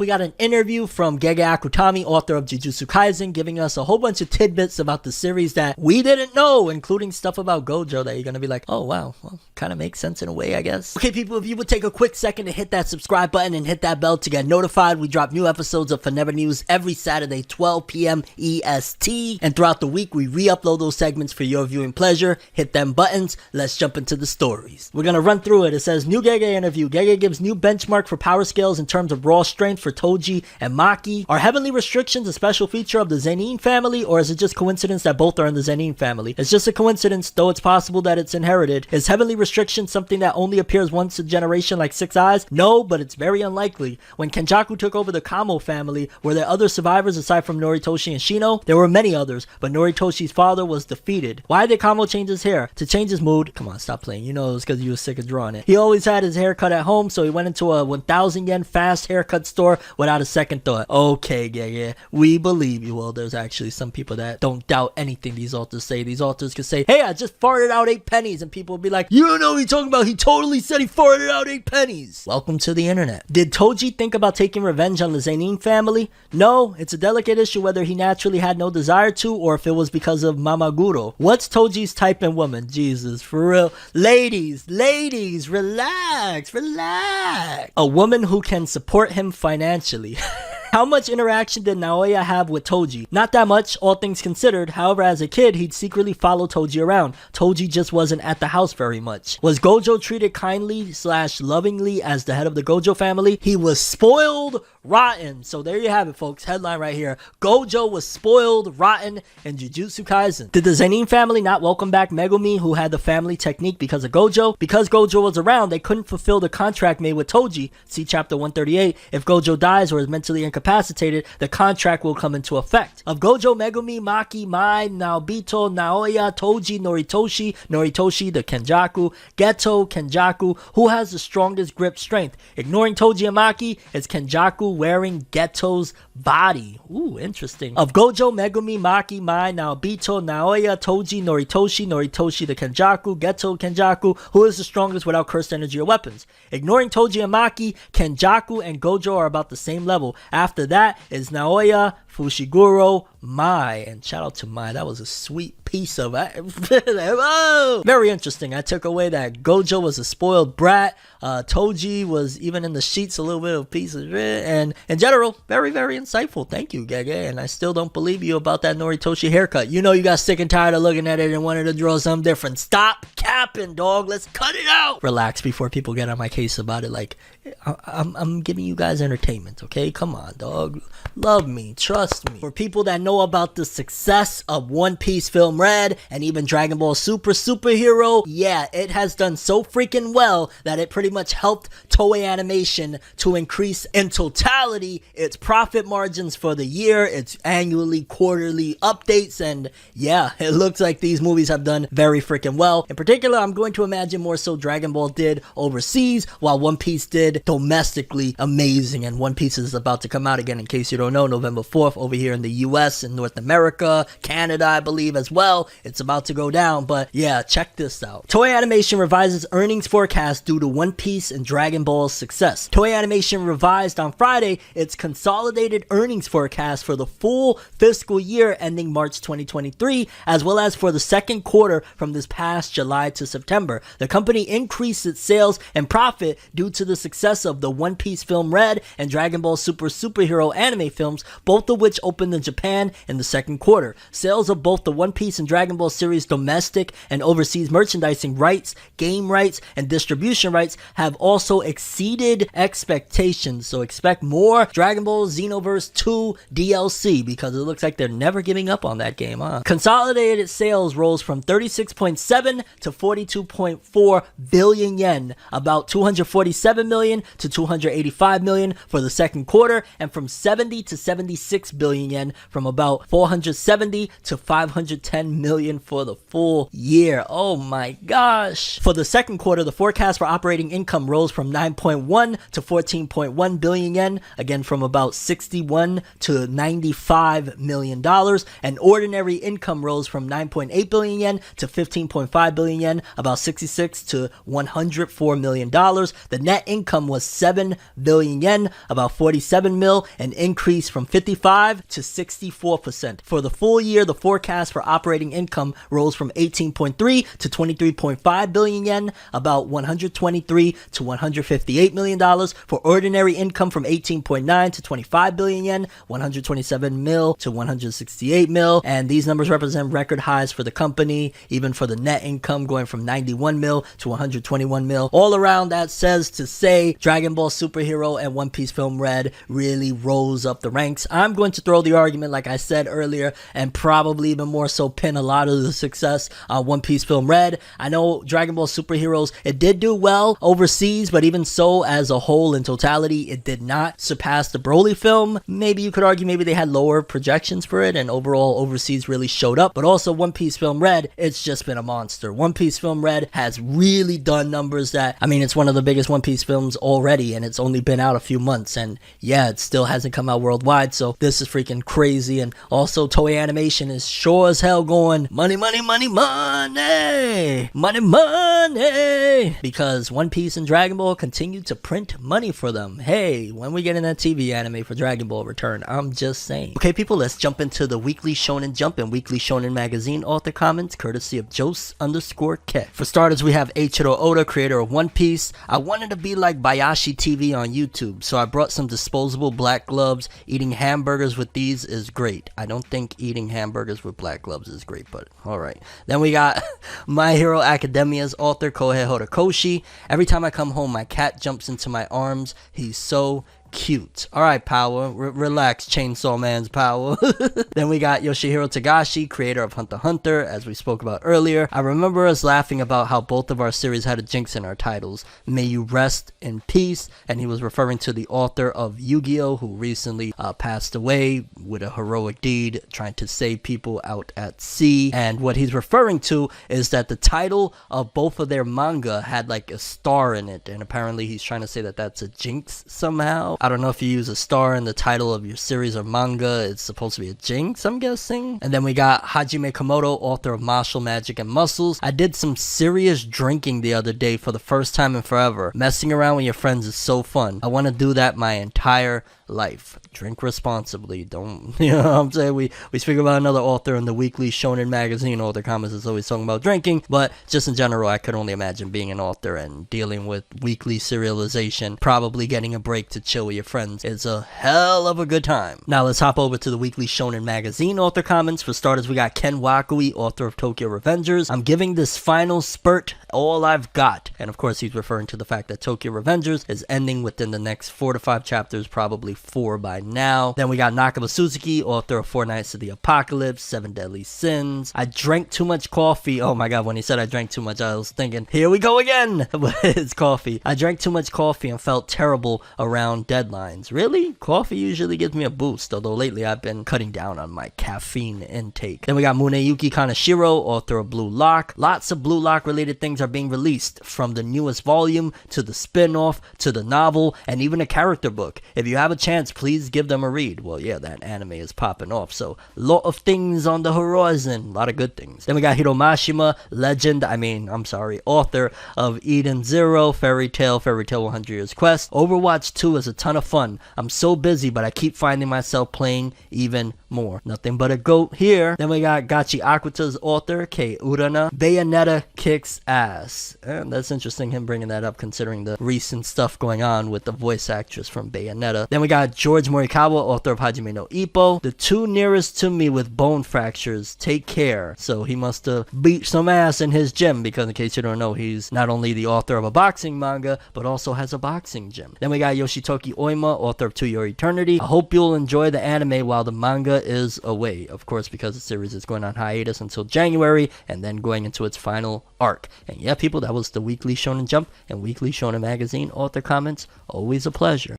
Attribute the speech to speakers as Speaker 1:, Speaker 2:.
Speaker 1: We got an interview from Gege Akutami, author of Jujutsu Kaisen, giving us a whole bunch of tidbits about the series that we didn't know, including stuff about Gojo that you're gonna be like, oh wow, well, kind of makes sense in a way, I guess. Okay, people, if you would take a quick second to hit that subscribe button and hit that bell to get notified. We drop new episodes of FORNEVERNEWS every Saturday, 12 p.m. EST, and throughout the week, we re-upload those segments for your viewing pleasure. Hit them buttons. Let's jump into the stories. We're gonna run through it. It says, new Gege interview. Gege gives new benchmark for power scales in terms of raw strength for Toji and Maki. Are heavenly restrictions a special feature of the Zenin family, or is it just coincidence that both are in the Zenin family? It's just a coincidence, though it's possible that it's inherited. Is heavenly restriction something that only appears once a generation like Six Eyes? No, but it's very unlikely. When Kenjaku took over the Kamo family, were there other survivors aside from Noritoshi and Shino? There were many others, but Noritoshi's father was defeated. Why did Kamo change his hair? To change his mood? Come on, stop playing. You know it was because you were sick of drawing it. He always had his hair cut at home, so he went into a 1,000 yen fast haircut store without a second thought. Okay, yeah, we believe you. Well, there's actually some people that don't doubt anything these authors say. These authors could say, hey, I just farted out 8 pennies, and people will be like, you don't know what he's talking about. He totally said he farted out 8 pennies. Welcome to the internet. Did Toji think about taking revenge on the Zenin family? No, it's a delicate issue whether he naturally had no desire to, or if it was because of Mamaguro. What's Toji's type in woman? Jesus, for real. Ladies, relax. A woman who can support him financially. How much interaction did Naoya have with Toji? Not that much, all things considered. However, as a kid, he'd secretly follow Toji around. Toji just wasn't at the house very much. Was Gojo treated kindly / lovingly as the head of the Gojo family? He was spoiled rotten. So there you have it, folks. Headline right here. Gojo was spoiled rotten in Jujutsu Kaisen. Did the Zenin family not welcome back Megumi, who had the family technique because of Gojo? Because Gojo was around, they couldn't fulfill the contract made with Toji. See chapter 138. If Gojo dies or is mentally incapacitated, the contract will come into effect. Of Gojo, Megumi, Maki, Mai, Naobito, Naoya, Toji, Noritoshi, the Kenjaku, Geto, Kenjaku, who has the strongest grip strength? Ignoring Toji and Maki, it's Kenjaku wearing Geto's body. Ooh, interesting. Of Gojo, Megumi, Maki, Mai, Naobito, Naoya, Toji, Noritoshi, the Kenjaku, Geto, Kenjaku, who is the strongest without cursed energy or weapons? Ignoring Toji and Maki, Kenjaku and Gojo are about the same level. After that is Naoya, Fushiguro, Mai, and shout out to Mai. That was a sweet piece of very interesting. I took away that Gojo was a spoiled brat. Toji was even in the sheets a little bit of a piece of shit, and in general, very insightful. Thank you, Gege. And I still don't believe you about that Noritoshi haircut. You know you got sick and tired of looking at it and wanted to draw something different. Stop capping, dog. Let's cut it out. Relax before people get on my case about it. Like, I'm giving you guys entertainment, okay? Come on, dog. Love me, trust me. For people that know about the success of One Piece Film Red and even Dragon Ball Superhero, yeah, it has done so freaking well that it pretty much helped Toei Animation to increase in totality its profit margins for the year, its annually, quarterly updates, and yeah, it looks like these movies have done very freaking well. In particular, I'm going to imagine more so Dragon Ball did overseas, while One Piece did domestically amazing, and One Piece is about to come out again, in case you don't know, November 4th over here in the US and North America, Canada, I believe as well. It's about to go down, but yeah, check this out. Toei Animation revises earnings forecast due to One Piece and Dragon Ball's success. Toei Animation revised on Friday its consolidated earnings forecast for the full fiscal year ending March 2023, as well as for the second quarter from this past July to September. The company increased its sales and profit due to the success of the One Piece Film Red and Dragon Ball Superhero anime films, both of which opened in Japan in the second quarter. Sales of both the One Piece and Dragon Ball series domestic and overseas merchandising rights, game rights, and distribution rights have also exceeded expectations, so expect more Dragon Ball Xenoverse 2 DLC, because it looks like they're never giving up on that game, huh? Consolidated sales rose from 36.7 to 42.4 billion yen, about 247 million to 285 million for the second quarter, and from 70 to 76 1.6 billion yen, from about 470 to 510 million for the full year. Oh my gosh. For the second quarter, the forecast for operating income rose from 9.1 to 14.1 billion yen, again from about 61 to 95 million dollars, and ordinary income rose from 9.8 billion yen to 15.5 billion yen, about 66 to 104 million dollars. The net income was 7 billion yen, about 47 mil, an increase from 55 to 64%. For the full year, the forecast for operating income rose from 18.3 to 23.5 billion yen, about 123 to 158 million dollars. For ordinary income, from 18.9 to 25 billion yen, 127 mil to 168 mil, and these numbers represent record highs for the company, even for the net income going from 91 mil to 121 mil. All around, that says to say Dragon Ball Superhero and One Piece Film Red really rose up the ranks. I'm going to throw the argument, like I said earlier, and probably even more so pin a lot of the success on One Piece Film Red. I know Dragon Ball Superheroes, it did do well overseas, but even so, as a whole, in totality, it did not surpass the Broly film. Maybe you could argue maybe they had lower projections for it, and overall overseas really showed up. But also One Piece Film Red, it's just been a monster. One Piece Film Red has really done numbers that, I mean, it's one of the biggest One Piece films already, and it's only been out a few months, and yeah, it still hasn't come out worldwide, so this is freaking crazy. And also Toei Animation is sure as hell going money, money, money, money, money, money, because One Piece and Dragon Ball continue to print money for them. Hey, when we get in that TV anime for Dragon Ball return, I'm just saying. Okay people, let's jump into the Weekly Shonen Jump and Weekly Shonen Magazine author comments, courtesy of Jose_Ke. For starters, we have Eiichiro Oda, creator of One Piece. I wanted to be like Bayashi TV on YouTube, so I brought some disposable black gloves. Eating hamburgers with these is great. I don't think eating hamburgers with black gloves is great, but alright. Then we got My Hero Academia's author, Kohei Horikoshi. Every time I come home, my cat jumps into my arms. He's so cute. Alright, power. Relax, Chainsaw Man's power. Then we got Yoshihiro Tagashi, creator of Hunter x Hunter, as we spoke about earlier. I remember us laughing about how both of our series had a jinx in our titles. May you rest in peace. And he was referring to the author of Yu-Gi-Oh! Who recently passed away with a heroic deed trying to save people out at sea. And what he's referring to is that the title of both of their manga had like a star in it, and apparently he's trying to say that that's a jinx somehow. I don't know if you use a star in the title of your series or manga, it's supposed to be a jinx, I'm guessing. And then we got Hajime Komodo, author of Martial Magic and Muscles. I did some serious drinking the other day for the first time in forever. Messing around with your friends is so fun. I want to do that my entire life. Drink responsibly. Don't, you know what I'm saying? We speak about another author in the Weekly Shonen Magazine author comments is always talking about drinking, but just in general, I could only imagine being an author and dealing with weekly serialization, probably getting a break to chill with your friends is a hell of a good time. Now let's hop over to the Weekly Shonen Magazine author comments. For starters, we got Ken Wakui, author of Tokyo Revengers. I'm giving this final spurt all I've got. And of course, he's referring to the fact that Tokyo Revengers is ending within the next 4 to 5 chapters, probably 4 by now. Then we got Nakaba Suzuki, author of Four Nights of the Apocalypse, Seven Deadly Sins. I drank too much coffee. Oh my god, when he said I drank too much, I was thinking, here we go again. But it's coffee. I drank too much coffee and felt terrible around deadlines. Really? Coffee usually gives me a boost, although lately I've been cutting down on my caffeine intake. Then we got Muneyuki Kaneshiro, author of Blue Lock. Lots of Blue Lock related things are being released, from the newest volume to the spin-off to the novel and even a character book. If you have a chance, please give them a read. Well, yeah, that anime is popping off, so a lot of things on the horizon, a lot of good things. Then we got Hiro Mashima, author of Eden Zero, Fairy Tail 100 Years Quest. Overwatch 2 is a ton of fun. I'm so busy, but I keep finding myself playing even more. Nothing but a goat here. Then we got Gachi Aquata's author, Kei Urana. Bayonetta kicks ass. And that's interesting, him bringing that up, considering the recent stuff going on with the voice actress from Bayonetta. Then we got George Morikawa, author of Hajime no Ippo. The two nearest to me with bone fractures, take care. So he must have beat some ass in his gym, because in case you don't know, he's not only the author of a boxing manga, but also has a boxing gym. Then we got Yoshitoki Oima, author of To Your Eternity. I hope you'll enjoy the anime while the manga is away. Of course, because the series is going on hiatus until January, and then going into its final arc. And yeah, people, that was the Weekly Shonen Jump and Weekly Shonen Magazine author comments. Always a pleasure.